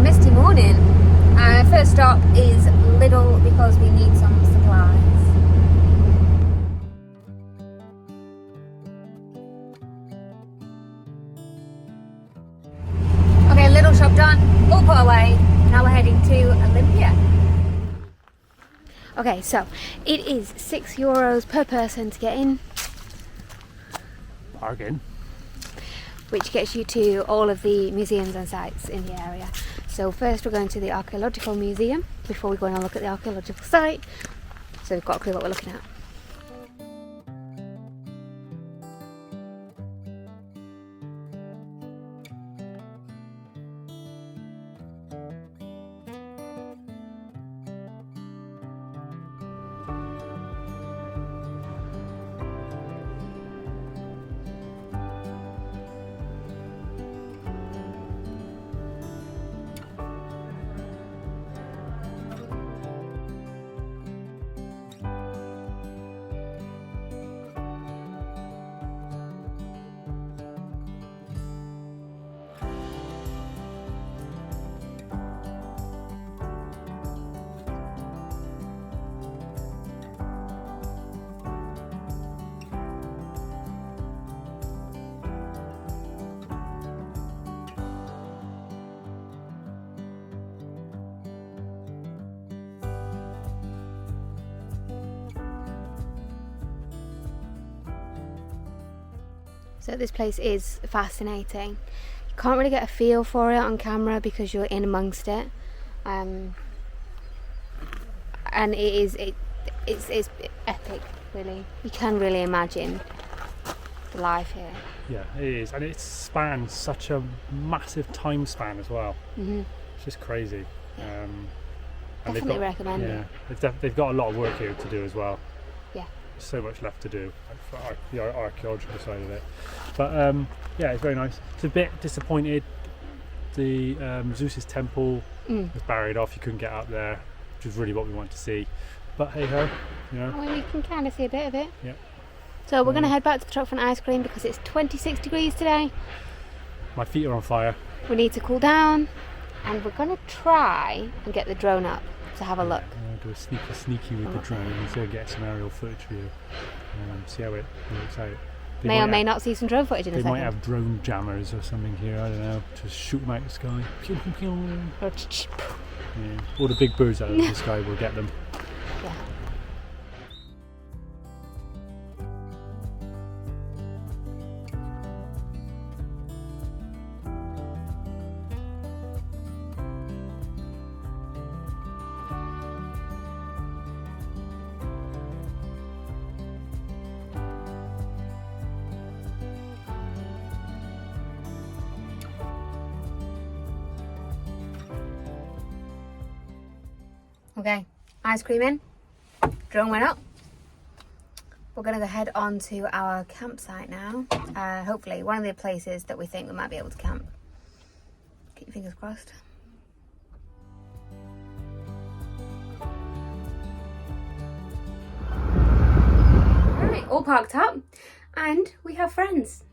Misty morning. First stop is Lidl because we need some supplies. Okay, Lidl shop done, all put away. Now we're heading to Olympia. Okay, so it is €6 per person to get in. Bargain. Which gets you to all of the museums and sites in the area. So first we're going to the Archaeological Museum before we go and look at the archaeological site. So we've got a clue what we're looking at. So this place is fascinating. You can't really get a feel for it on camera because you're in amongst it, and it's epic. Really, you can really imagine the life here. Yeah, it is, and it spans such a massive time span as well. Mm-hmm. It's just crazy. Yeah. And Definitely recommend it. They've got a lot of work here to do as well. Yeah. So much left to do for the archaeological side of it, but yeah, it's very nice. It's a bit disappointed the Zeus's temple was buried off. You couldn't get up there, which is really what we want to see, but hey ho, you know. Well, you can kind of see a bit of it. Yeah. So we're going to head back to the truck for an ice cream because it's 26 degrees today. My feet are on fire. We need to cool down, and we're going to try and get the drone up to have a look. Do a sneaky with the drone and so get some aerial footage for you. See how it works out. May or may not see some drone footage in a second. They might have drone jammers or something here, I don't know, to shoot them out of the sky. Yeah. All the big birds out of the sky will get them. Yeah. Okay, ice cream in, drone went up. We're going to go head on to our campsite now. Hopefully one of the places that we think we might be able to camp. Keep your fingers crossed. Alright, all parked up and we have friends.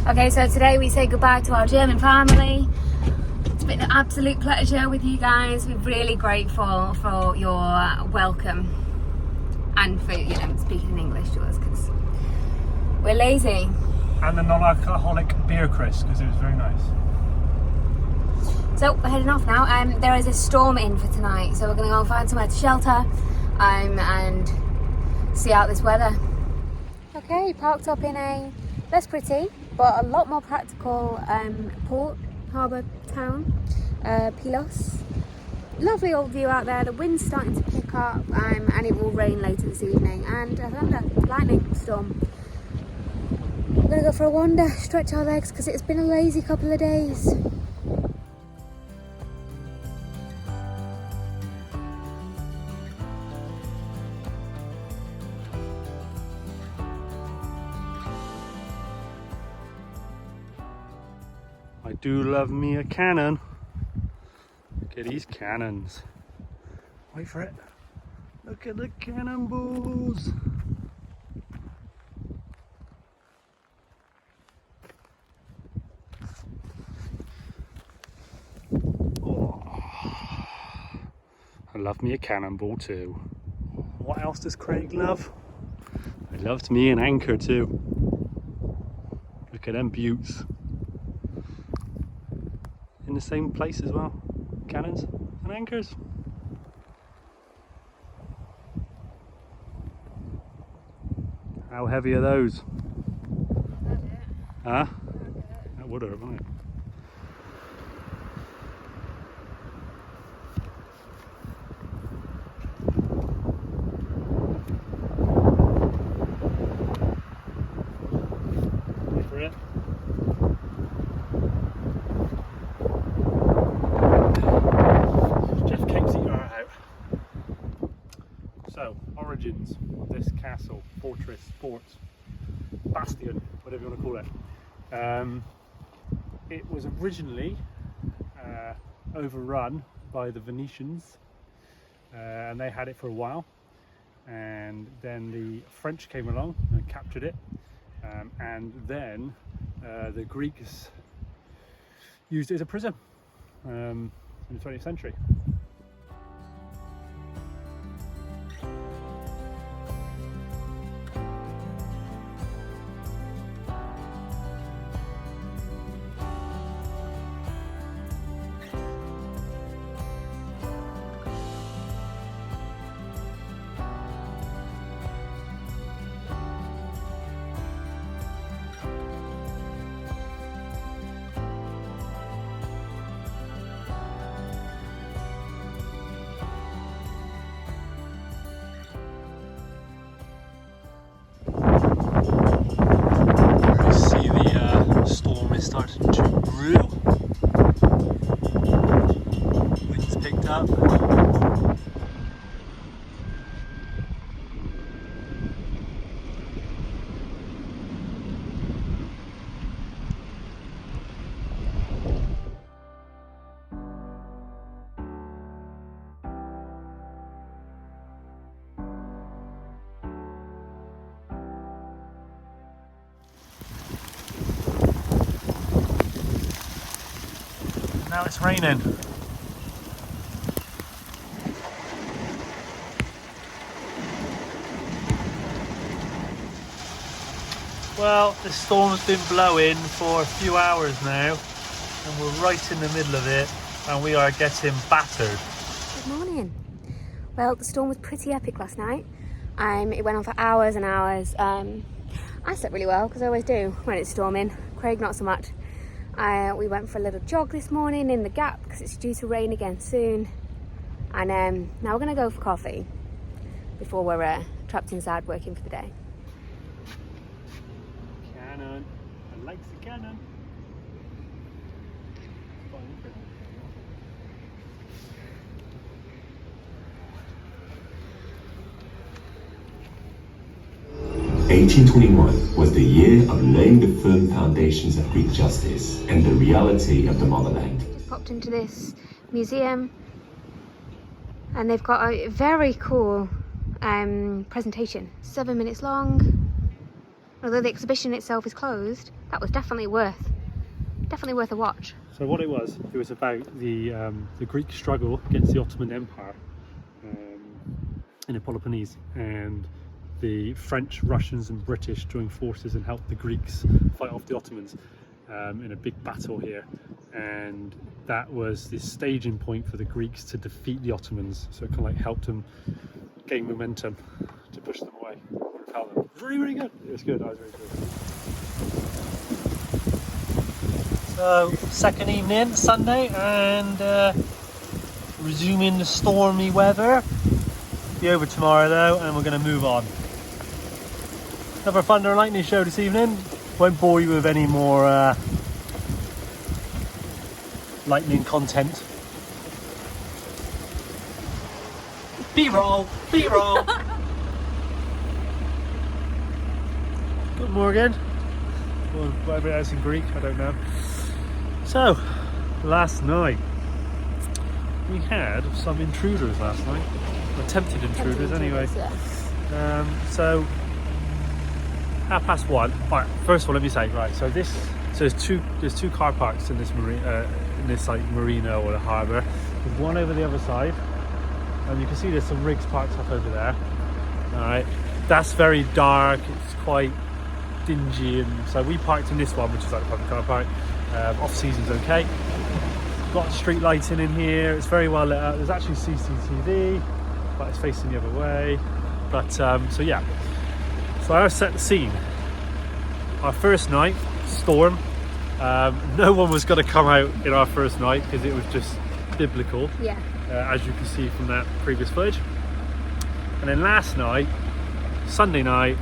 Okay, so today we say goodbye to our German family. It's been an absolute pleasure with you guys. We're really grateful for your welcome and for, you know, speaking in English to us because we're lazy. And the non-alcoholic beer, Chris, because it was very nice. So we're heading off now. There is a storm in for tonight, so we're going to go and find somewhere to shelter and see out this weather. Okay, parked up in a less pretty but a lot more practical port harbour town, Pilos. lovely old view out there. The wind's starting to pick up, and it will rain later this evening, and thunder, lightning storm. We're gonna go for a wander, stretch our legs, because it's been a lazy couple of days. I do love me a cannon. Look at these cannons. Wait for it. Look at the cannonballs. Oh. I love me a cannonball too. What else does Craig love? I loved me an anchor too. Look at them beauts. In the same place as well. Cannons and anchors. How heavy are those? Huh? That would have, wouldn't it? Wait for it. So, origins of this castle, fortress, fort, bastion, whatever you want to call it. It was originally overrun by the Venetians, and they had it for a while, and then the French came along and captured it, and then the Greeks used it as a prison in the 20th century. Stormy started to brew. Wind's picked up. Now it's raining. Well, the storm's been blowing for a few hours now, and we're right in the middle of it, and we are getting battered. Good morning. Well, the storm was pretty epic last night. It went on for hours and hours. I slept really well, because I always do when it's storming. Craig not so much. We went for a little jog this morning in the gap because it's due to rain again soon, and now we're going to go for coffee before we're trapped inside working for the day. Cannon. I like the cannon. 1821 was the year of laying the firm foundations of Greek justice and the reality of the motherland. Popped into this museum, and they've got a very cool presentation, 7 minutes long. Although the exhibition itself is closed, that was definitely worth a watch. So what it was about the Greek struggle against the Ottoman Empire in the Peloponnese, and the French, Russians and British joined forces and helped the Greeks fight off the Ottomans in a big battle here, and that was the staging point for the Greeks to defeat the Ottomans, so it kind of like helped them gain momentum to push them away, repel them. It was really, really good. It was good. I was really good. So second evening, Sunday, and resuming the stormy weather. Be over tomorrow though, and we're going to move on. Another thunder and lightning show this evening. Won't bore you with any more lightning content. B-roll, B-roll. Good morning. Or whatever it is in Greek, I don't know. So, last night we had some intruders last night. Attempted intruders anyway. Yeah. So 1:30. Right, first of all, let me say, right, so there's two car parks in this marina or the harbour. There's one over the other side, and you can see there's some rigs parked up over there. Alright, that's very dark, it's quite dingy, and so we parked in this one, which is like the public car park. Off season's okay. Got street lighting in here, it's very well lit up. There's actually CCTV, but it's facing the other way. But so yeah, so I'll set the scene. Our first night, storm. No one was going to come out in our first night because it was just biblical. Yeah. As you can see from that previous footage. And then last night, Sunday night,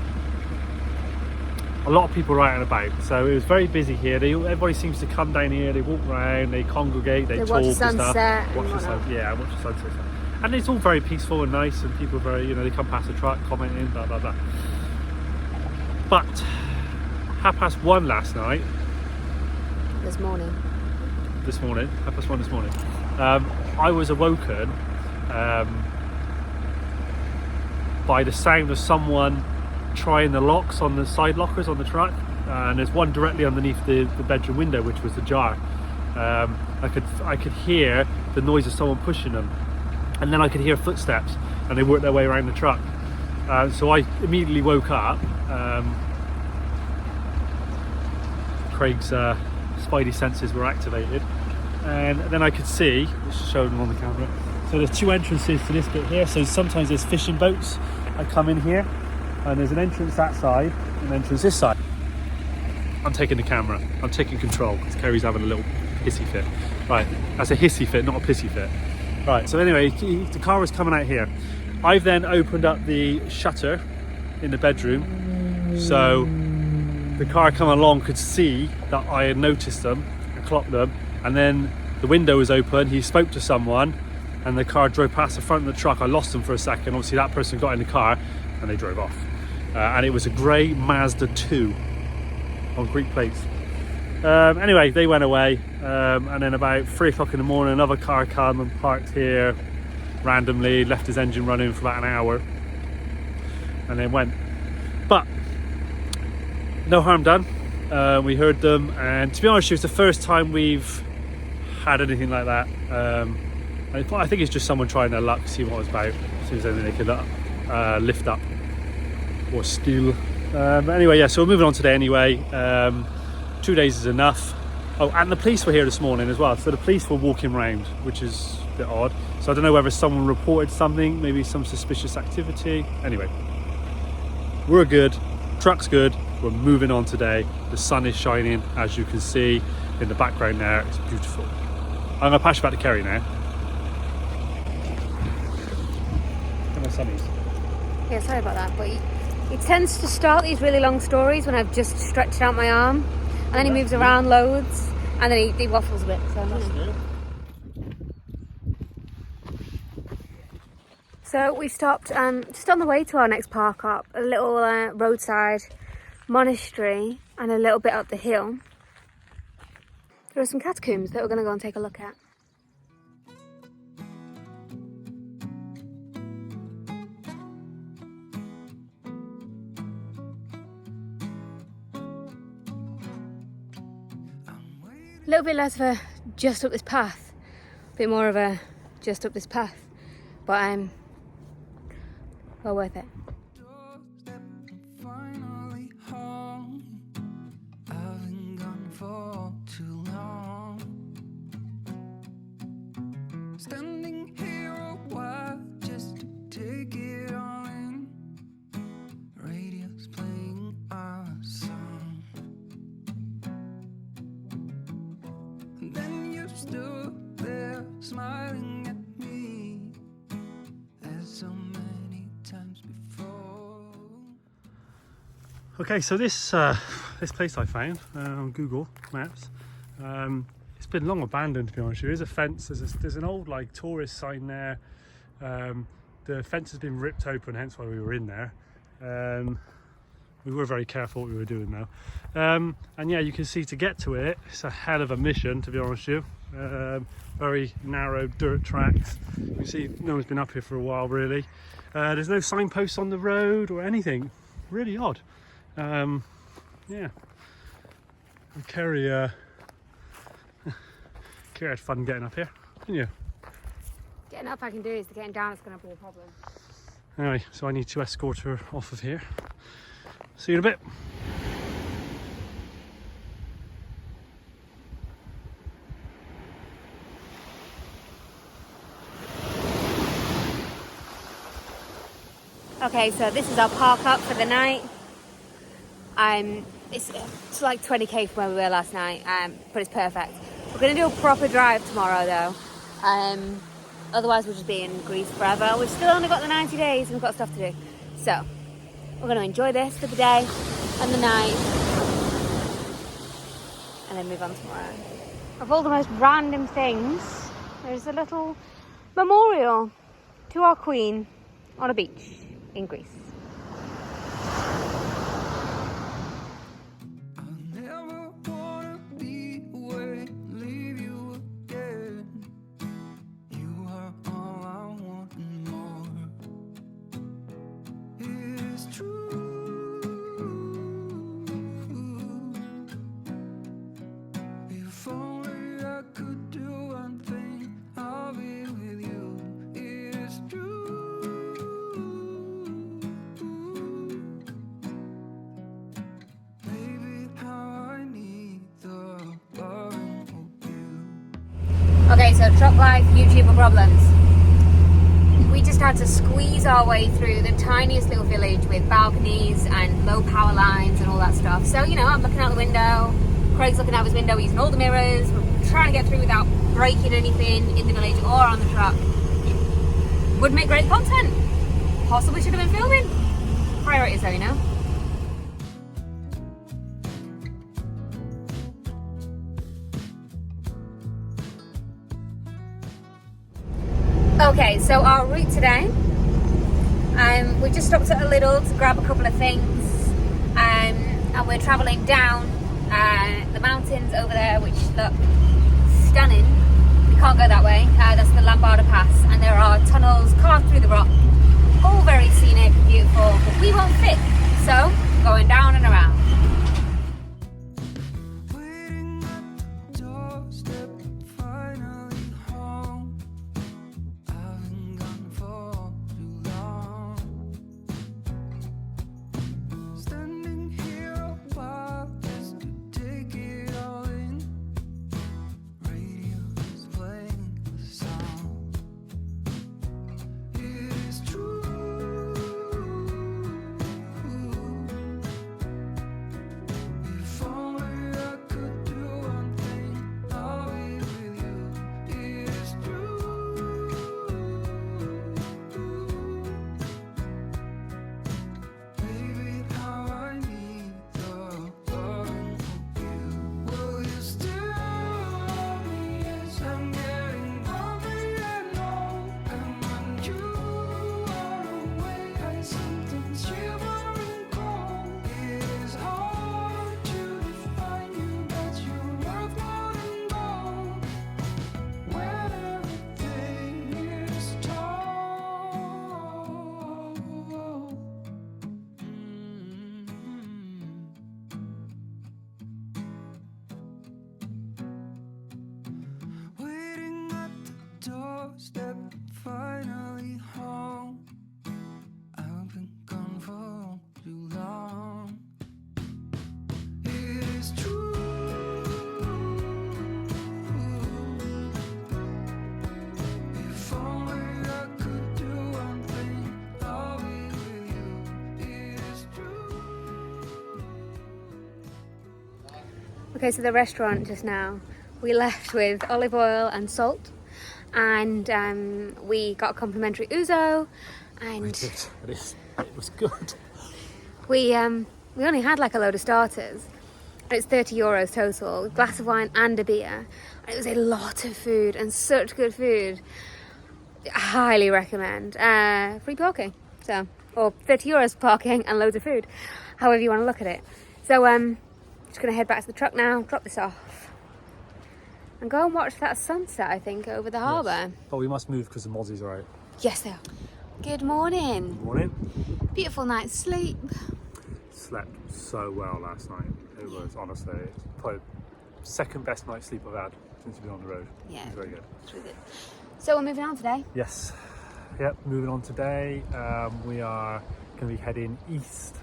a lot of people were out and about, so it was very busy here. Everybody seems to come down here, they walk around, they congregate, they talk watch the and stuff. sunset. Watch the sunset. And it's all very peaceful and nice, and people are very, they come past the truck, commenting, blah blah blah. But 1:30 last night. This morning. 1:30 this morning. I was awoken by the sound of someone trying the locks on the side lockers on the truck, and there's one directly underneath the bedroom window, which was ajar. I could hear the noise of someone pushing them, and then I could hear footsteps, and they worked their way around the truck. So I immediately woke up. Craig's spidey senses were activated, and then I could see, let's just show them on the camera. So there's two entrances to this bit here. So sometimes there's fishing boats that come in here, and there's an entrance that side, and an entrance this side. I'm taking the camera, I'm taking control, because Kerry's having a little hissy fit. Right, that's a hissy fit, not a pissy fit. Right, so anyway, the car was coming out here. I've then opened up the shutter in the bedroom, so the car coming along could see that I had noticed them and clocked them, and then the window was open, he spoke to someone, and the car drove past the front of the truck. I lost them for a second. Obviously that person got in the car and they drove off. And it was a grey Mazda 2 on Greek plates. Anyway, they went away, and then about 3 o'clock in the morning, another car came and parked here randomly, left his engine running for about an hour, and then went. But no harm done. We heard them, and to be honest, it was the first time we've had anything like that. I think it's just someone trying their luck, see what it was about, see if there's anything they could lift up or steal. But anyway, yeah, so we're moving on today anyway. 2 days is enough. Oh, and the police were here this morning as well. So the police were walking around, which is a bit odd. So I don't know whether someone reported something, maybe some suspicious activity. Anyway, we're good, truck's good, we're moving on today. The sun is shining, as you can see in the background there, it's beautiful. I'm gonna pass you back to Kerry now. My sunnies. Yeah, sorry about that, but he tends to start these really long stories when I've just stretched out my arm, and then he moves around loads, and then he waffles a bit. So we stopped just on the way to our next park up, a little roadside monastery, and a little bit up the hill. There are some catacombs that we're going to go and take a look at. A little bit less of a just up this path, a bit more of a just up this path, but well worth it. Standing here a while just to take it all in. Radio's playing our song. And then you stood there smiling at me. before. Okay, so this place I found on Google Maps, it's been long abandoned, to be honest with you. There's a fence, there's an old like tourist sign there. The fence has been ripped open, hence why we were in there. We were very careful what we were doing though. And yeah, you can see to get to it, it's a hell of a mission, to be honest with you. Very narrow dirt tracks. You can see no one's been up here for a while really. There's no signposts on the road or anything. Really odd. Yeah. And Kerry had fun getting up here, didn't you? Getting up I can do, is getting down it's going to be a problem. Anyway, so I need to escort her off of here. See you in a bit. Okay, so this is our park up for the night. It's like 20k from where we were last night, but it's perfect. We're going to do a proper drive tomorrow though. Otherwise we'll just be in Greece forever. We've still only got the 90 days and we've got stuff to do. So we're going to enjoy this for the day and the night and then move on tomorrow. Of all the most random things, there's a little memorial to our Queen on a beach in Greece. I never wanna be away, leave you again. You are all I want and more. It is true. If only I could do one thing, I'll be with you. It is true. Okay, so truck life, YouTuber problems. We just had to squeeze our way through the tiniest little village with balconies and low power lines and all that stuff. So, you know, I'm looking out the window, Craig's looking out his window, we're using all the mirrors, we're trying to get through without breaking anything in the village or on the truck. Would make great content. Possibly should have been filming. Priorities though, you know. Okay, so our route today, we just stopped at a Lidl to grab a couple of things, and we're travelling down the mountains over there, which look stunning. We can't go that way, that's the Lambada Pass, and there are tunnels carved through the rock, all very scenic, beautiful, but we won't fit, so going down and around. Waiting at the doorstep, finally home. I've been gone for too long. Standing here a while just to take it all in. Radio's playing the song. It is true. If only I could do one thing, I'll be with you. It is true. Baby, how I need the loving of you. Will you still love me as I'm getting older and old? And when you are away, I sometimes shiver and cold. It is hard to define you, but you're worth more than gold. When everything is told. Waiting at the doorstep, finally home. I've been gone for too long. It is true. If only I could do one thing, I'll be with you. It is true. Okay, so the restaurant just now, we left with olive oil and salt, and we got a complimentary ouzo, And It was good. we only had like a load of starters. It's €30 total, a glass of wine and a beer. And it was a lot of food and such good food. I highly recommend. Free parking, so, or €30 for parking and loads of food, however you want to look at it. So just gonna head back to the truck now, drop this off, and go and watch that sunset, I think, over the harbour. But we must move because the mozzies are out. Yes, they are. Good morning. Good morning. Beautiful night's sleep. Slept so well last night. It was honestly probably second best night's sleep I've had since we've been on the road. Yeah. It was very good. It's really good. So we're moving on today. Yes. Yep, moving on today. We are going to be heading east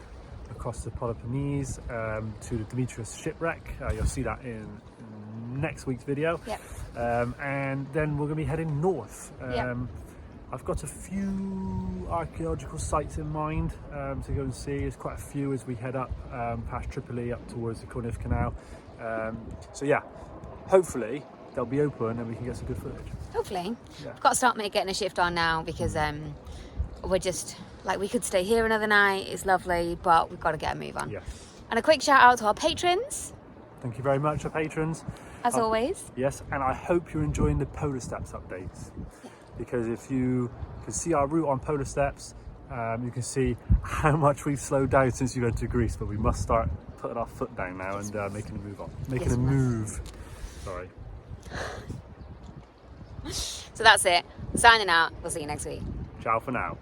across the Peloponnese to the Demetrius shipwreck. You'll see that in next week's video. Yep. And then we're going to be heading north. Yep. I've got a few archaeological sites in mind to go and see. There's quite a few as we head up past Tripoli up towards the Corniff Canal. So yeah, hopefully they'll be open and we can get some good footage. Hopefully. Yeah. I've got to start getting a shift on now because we're just, like, we could stay here another night. It's lovely, but we've got to get a move on. Yes. And a quick shout out to our patrons, Thank you very much, our patrons. as always. Yes, and I hope you're enjoying the Polar Steps updates. Because if you can see our route on Polar Steps, you can see how much we've slowed down since we went to Greece, but we must start putting our foot down now and making a move on. Making Yes, a we must. move. Sorry. So that's it. Signing out. We'll see you next week. Ciao for now.